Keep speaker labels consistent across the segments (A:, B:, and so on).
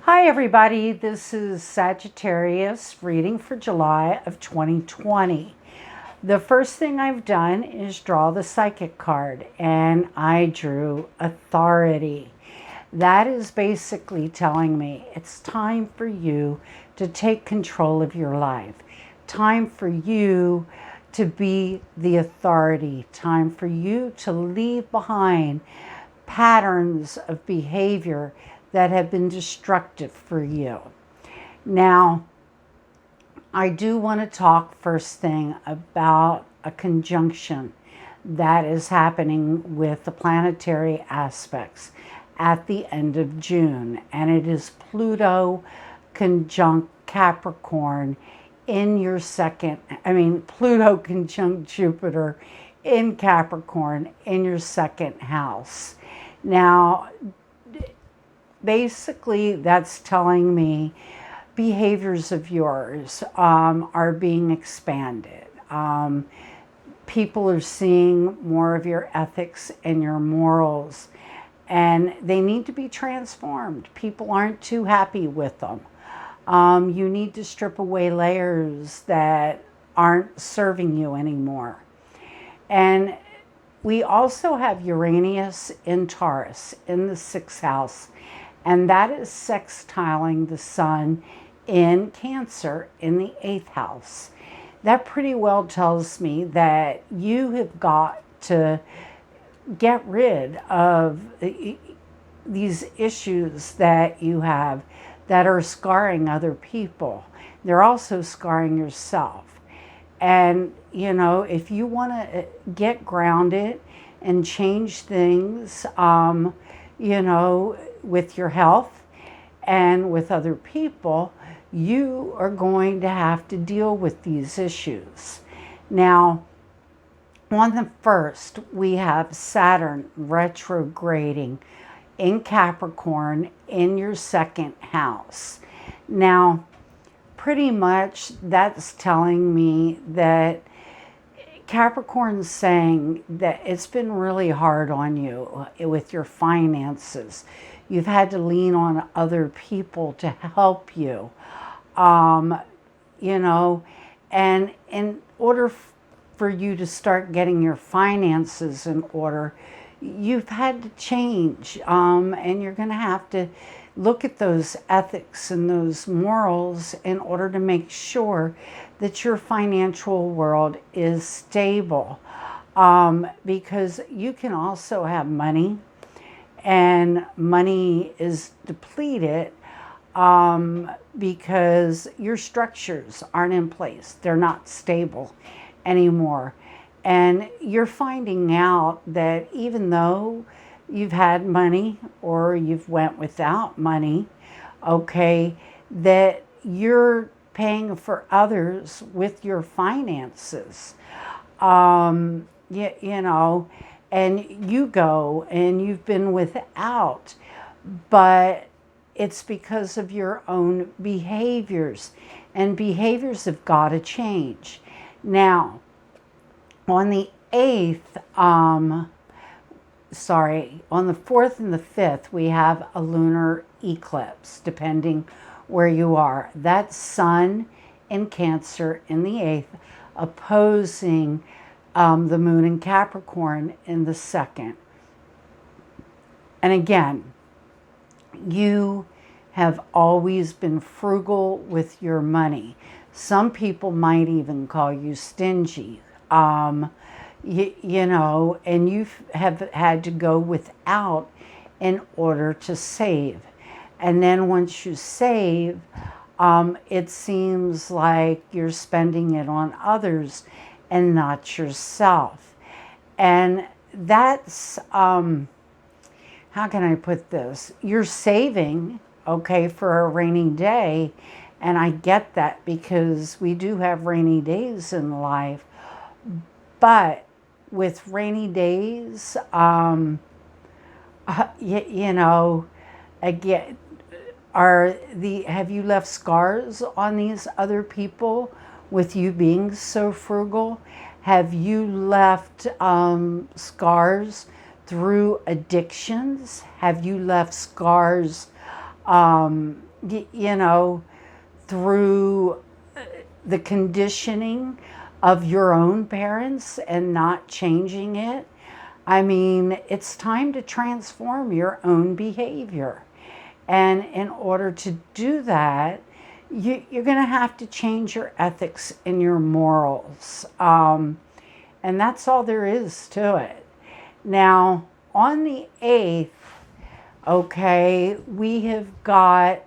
A: Hi everybody, this is Sagittarius reading for July of 2020. The first thing I've done is draw the psychic card, and I drew authority. That is basically telling me it's time for you to take control of your life. Time for you to be the authority. Time for you to leave behind patterns of behavior that have been destructive for you. Now, I do want to talk first thing about a conjunction that is happening with the planetary aspects at the end of June, and it is Pluto conjunct Capricorn in your Pluto conjunct Jupiter in Capricorn in your second house. Now, basically, that's telling me behaviors of yours are being expanded. People are seeing more of your ethics and your morals, and they need to be transformed. People aren't too happy with them. You need to strip away layers that aren't serving you anymore. And we also have Uranus in Taurus in the 6th house, and that is sextiling the sun in Cancer in the 8th house. That pretty well tells me that you have got to get rid of these issues that you have that are scarring other people. They're also scarring yourself. And, if you want to get grounded and change things, with your health and with other people, you are going to have to deal with these issues. Now, on the 1st, we have Saturn retrograding in Capricorn in your 2nd house. Now, pretty much that's telling me that Capricorn's saying that it's been really hard on you with your finances. You've had to lean on other people to help you, and in order for you to start getting your finances in order, you've had to change, and you're going to have to look at those ethics and those morals in order to make sure that your financial world is stable, because you can also have money, and money is depleted because your structures aren't in place. They're not stable anymore. And you're finding out that even though you've had money or you've went without money, that you're paying for others with your finances. And you go and you've been without, but it's because of your own behaviors, and behaviors have got to change. Now, on the 8th, on the 4th and the 5th, we have a lunar eclipse, depending where you are. That's Sun in Cancer in the 8th, opposing the moon in Capricorn in the 2nd. And again, you have always been frugal with your money. Some people might even call you stingy. And you have had to go without in order to save. And then once you save, it seems like you're spending it on others and not yourself. And that's, how can I put this? You're saving, for a rainy day. And I get that, because we do have rainy days in life. But with rainy days, again, have you left scars on these other people with you being so frugal? Have you left scars through addictions? Have you left scars you know, through the conditioning of your own parents and not changing it. I mean, it's time to transform your own behavior. And in order to do that, you're going to have to change your ethics and your morals. And that's all there is to it. Now, on the 8th, okay, we have got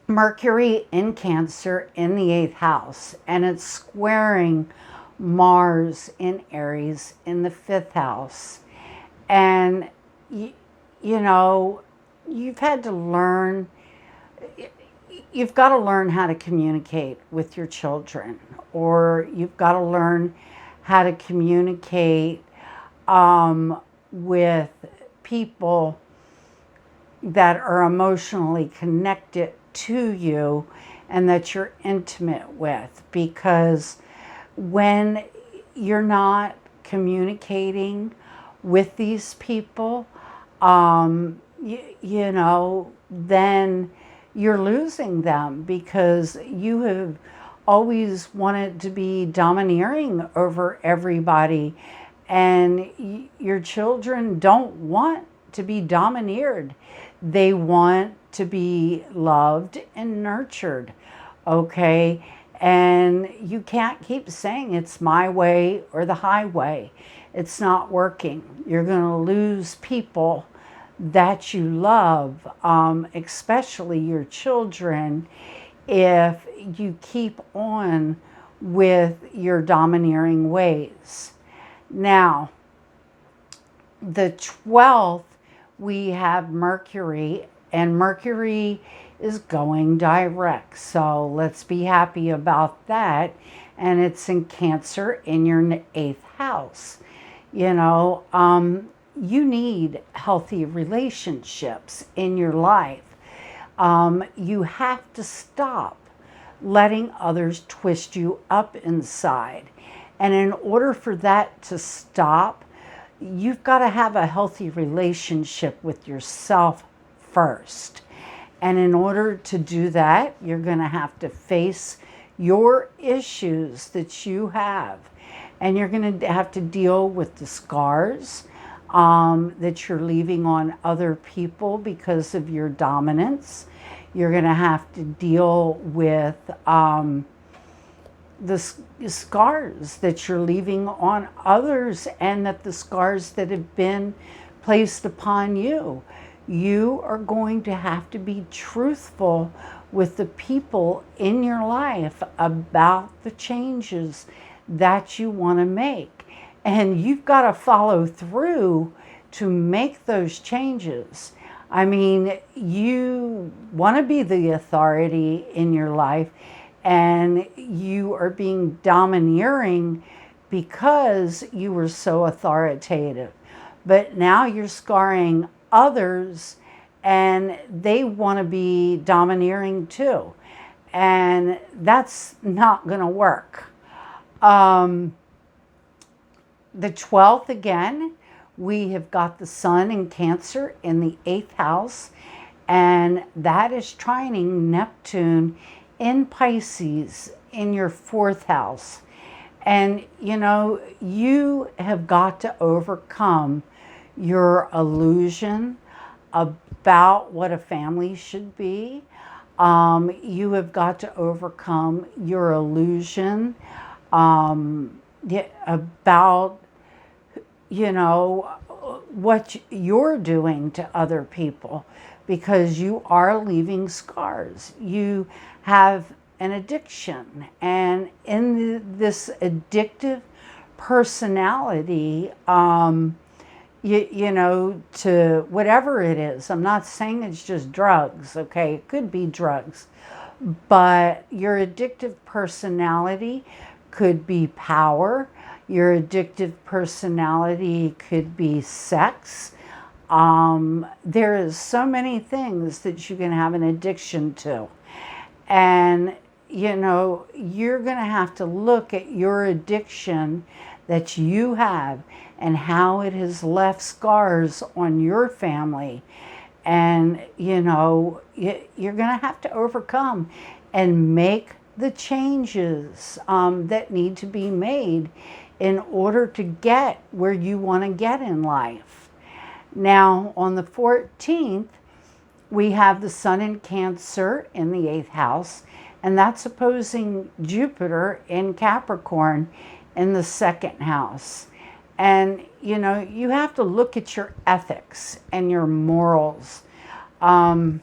A: Mercury in Cancer in the 8th house, and it's squaring Mars in Aries in the 5th house. And, you know, you've got to learn how to communicate with your children, or you've got to learn how to communicate with people that are emotionally connected to you and that you're intimate with, because when you're not communicating with these people, you know, then you're losing them, because you have always wanted to be domineering over everybody, and your children don't want to be domineered. They want to be loved and nurtured, okay? And you can't keep saying it's my way or the highway. It's not working. You're going to lose people that you love, especially your children, if you keep on with your domineering ways. Now, the 12th, we have Mercury, and Mercury is going direct. So let's be happy about that. And it's in Cancer in your 8th house. You know, you need healthy relationships in your life. You have to stop letting others twist you up inside. And in order for that to stop, you've got to have a healthy relationship with yourself first. And in order to do that, you're going to have to face your issues that you have. And you're going to have to deal with the scars that you're leaving on other people because of your dominance. You're going to have to deal with the scars that you're leaving on others, and that the scars that have been placed upon you. You are going to have to be truthful with the people in your life about the changes that you want to make. And you've got to follow through to make those changes. I mean, you want to be the authority in your life, and you are being domineering because you were so authoritative. But now you're scarring others, and they want to be domineering too. And that's not going to work. The 12th, again, we have got the Sun in Cancer in the 8th house, and that is trining Neptune in Pisces in your 4th house. And, you know, you have got to overcome your illusion about what a family should be. You have got to overcome your illusion about, you know, what you're doing to other people, because you are leaving scars. You have an addiction, and in this addictive personality, you know, to whatever it is. I'm not saying it's just drugs, okay? It could be drugs, but your addictive personality could be power. Your addictive personality could be sex. There is so many things that you can have an addiction to. And, you know, you're going to have to look at your addiction that you have and how it has left scars on your family, And, you know, you're going to have to overcome and make the changes that need to be made in order to get where you want to get in life. Now, on the 14th, we have the sun in Cancer in the 8th house, and that's opposing Jupiter in Capricorn in the 2nd house. And, you know, you have to look at your ethics and your morals to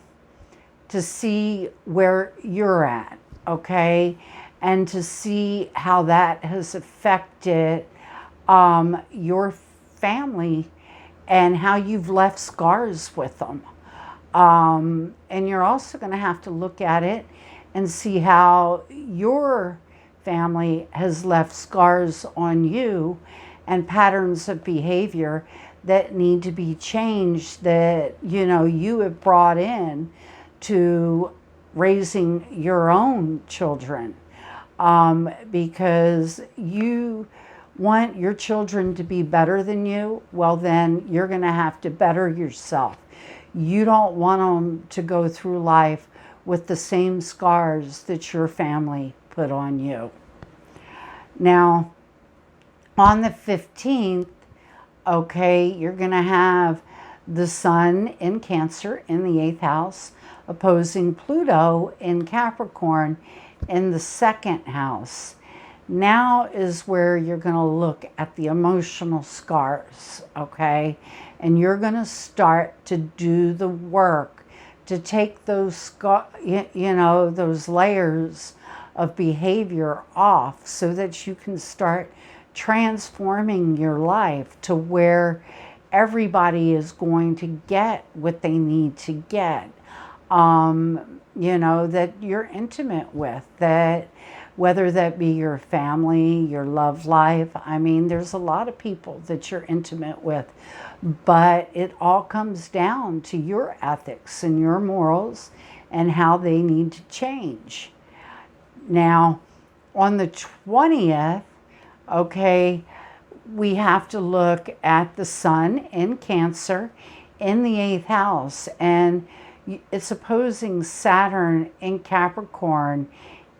A: see where you're at, okay? And to see how that has affected your family and how you've left scars with them. And you're also going to have to look at it and see how your family has left scars on you and patterns of behavior that need to be changed, that, you know, you have brought in to raising your own children. Because you want your children to be better than you, well, then you're going to have to better yourself. You don't want them to go through life with the same scars that your family put on you. Now, on the 15th, okay, you're going to have the sun in Cancer in the 8th house, opposing Pluto in Capricorn in the 2nd house. Now is where you're going to look at the emotional scars, okay? And you're going to start to do the work to take those, those layers of behavior off so that you can start transforming your life to where everybody is going to get what they need to get, that you're intimate with, that whether that be your family, your love life. I mean, there's a lot of people that you're intimate with, but it all comes down to your ethics and your morals and how they need to change. Now, on the 20th, okay, we have to look at the sun in Cancer in the 8th house, and it's opposing Saturn in Capricorn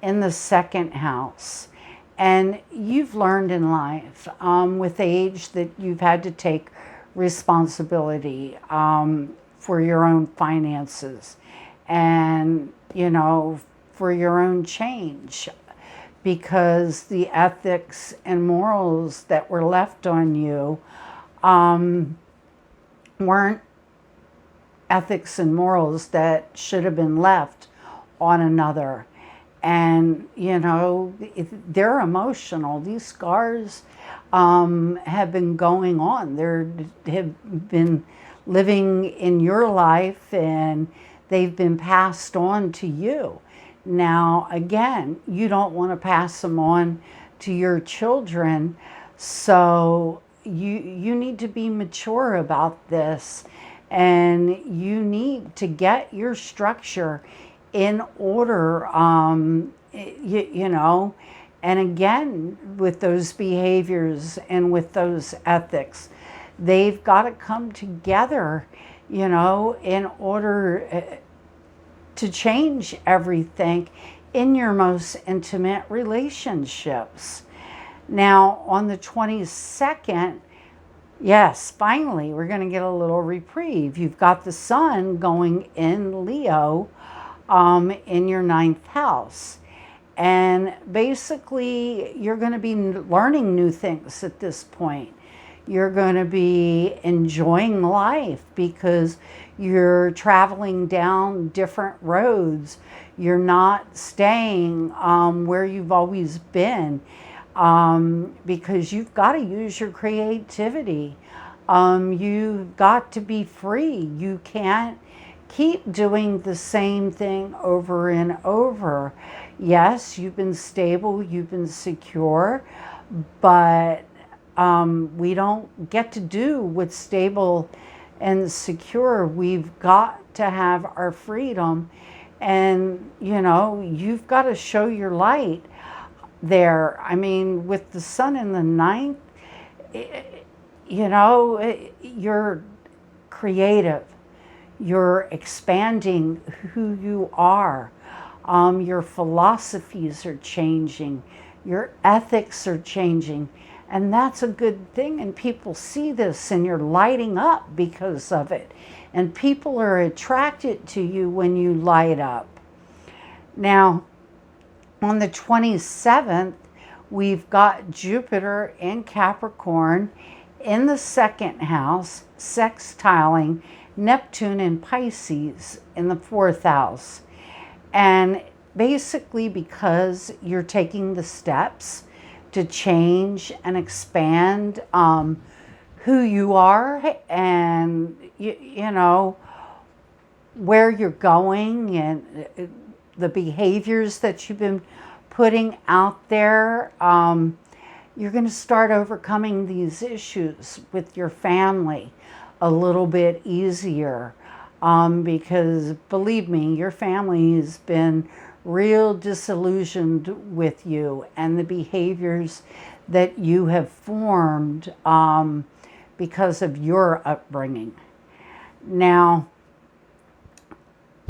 A: in the 2nd house. And you've learned in life with age that you've had to take responsibility for your own finances and, for your own change, because the ethics and morals that were left on you weren't ethics and morals that should have been left on another. And, they're emotional. These scars have been going on. They have been living in your life, and they've been passed on to you. Now, again, you don't want to pass them on to your children, so you need to be mature about this, and you need to get your structure in order, and again, with those behaviors and with those ethics, they've got to come together, in order to change everything in your most intimate relationships. Now, on the 22nd, yes, finally, we're going to get a little reprieve. You've got the sun going in Leo in your 9th house. And basically, you're going to be learning new things at this point. You're going to be enjoying life because you're traveling down different roads. You're not staying where you've always been because you've got to use your creativity. You've got to be free. You can't keep doing the same thing over and over. Yes, you've been stable, you've been secure, but we don't get to do what's stable and secure. We've got to have our freedom, and you've got to show your light there. I mean, with the sun in the 9th, you're creative, You're expanding who you are. Your philosophies are changing. Your ethics are changing. And that's a good thing. And people see this and you're lighting up because of it. And people are attracted to you when you light up. Now, on the 27th, we've got Jupiter in Capricorn in the second house, sextiling Neptune in Pisces in the fourth house. And basically because you're taking the steps to change and expand who you are and, you know, where you're going and the behaviors that you've been putting out there, you're going to start overcoming these issues with your family a little bit easier. Because believe me, your family has been real disillusioned with you and the behaviors that you have formed because of your upbringing. Now,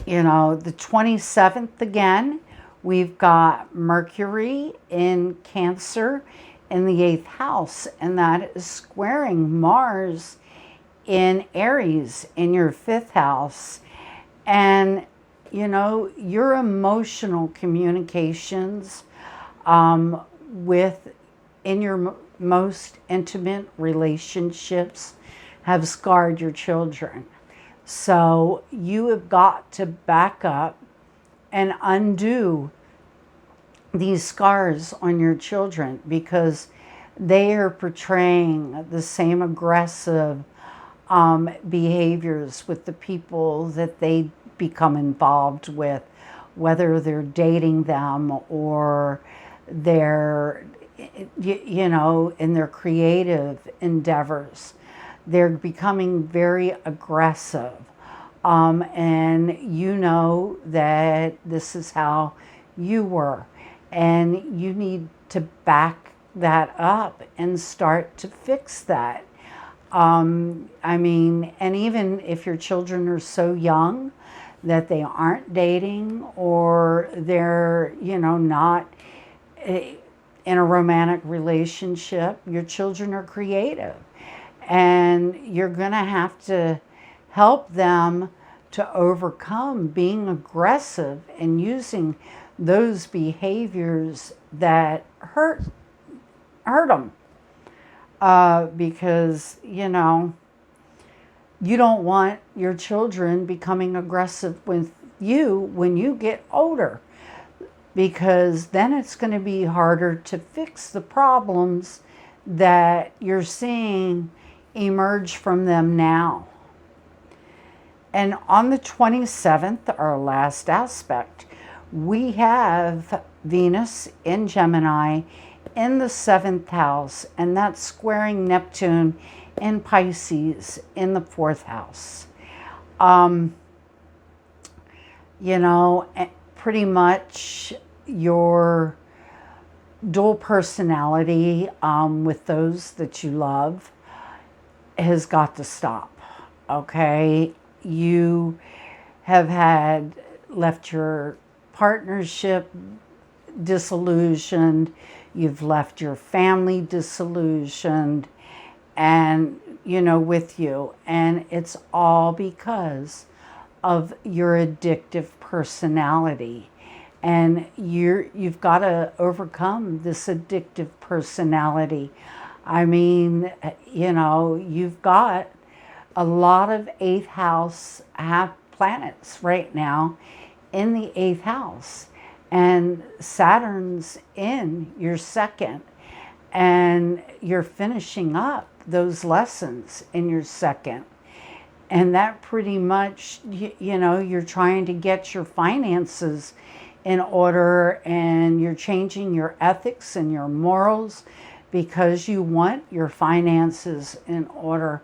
A: you know, the 27th again, we've got Mercury in Cancer in the 8th house, and that is squaring Mars in Aries in your 5th house. And, you know, your emotional communications in your most intimate relationships have scarred your children. So you have got to back up and undo these scars on your children because they are portraying the same aggressive behaviors with the people that they become involved with, whether they're dating them or they're, you know, in their creative endeavors. They're becoming very aggressive. And you know that this is how you were. And you need to back that up and start to fix that. I mean, and even if your children are so young that they aren't dating or they're, you know, not in a romantic relationship, your children are creative. And you're going to have to help them to overcome being aggressive and using those behaviors that hurt them. Because, you know, you don't want your children becoming aggressive with you when you get older, because then it's going to be harder to fix the problems that you're seeing emerge from them now. And on the 27th, our last aspect, we have Venus in Gemini in the 7th house, and that's squaring Neptune in Pisces in the 4th house. You know, pretty much your dual personality with those that you love has got to stop, okay? You have left your partnership disillusioned, you've left your family disillusioned, and, you know, with you. And it's all because of your addictive personality. And you've got to overcome this addictive personality. I mean, you know, you've got a lot of 8th house planets right now in the 8th house. And Saturn's in your 2nd. And you're finishing up those lessons in your 2nd. And that pretty much, you know, you're trying to get your finances in order, and you're changing your ethics and your morals because you want your finances in order.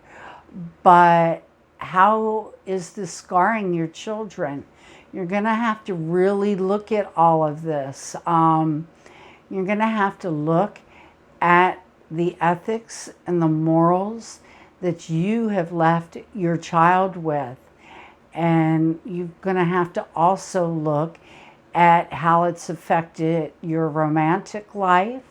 A: But how is this scarring your children? You're going to have to really look at all of this. You're going to have to look at the ethics and the morals that you have left your child with. And you're going to have to also look at how it's affected your romantic life,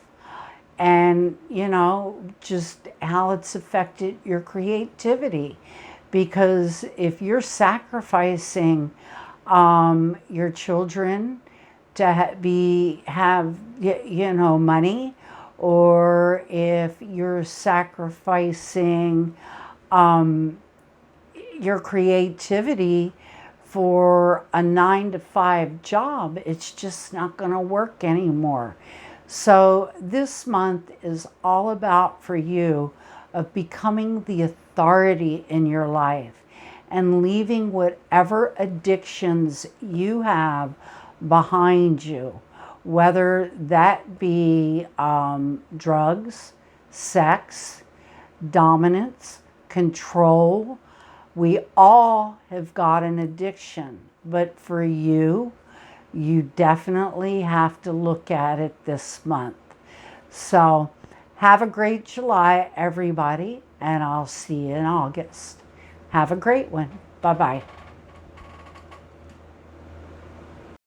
A: and, you know, just how it's affected your creativity. Because if you're sacrificing your children to have money, or if you're sacrificing your creativity for a 9-to-5 job, it's just not going to work anymore. So this month is all about, for you, of becoming the authority in your life and leaving whatever addictions you have behind you, whether that be drugs, sex, dominance, control. We all have got an addiction, but for you, you definitely have to look at it this month. So have a great July, everybody, and I'll see you in August. Have a great one. Bye-bye.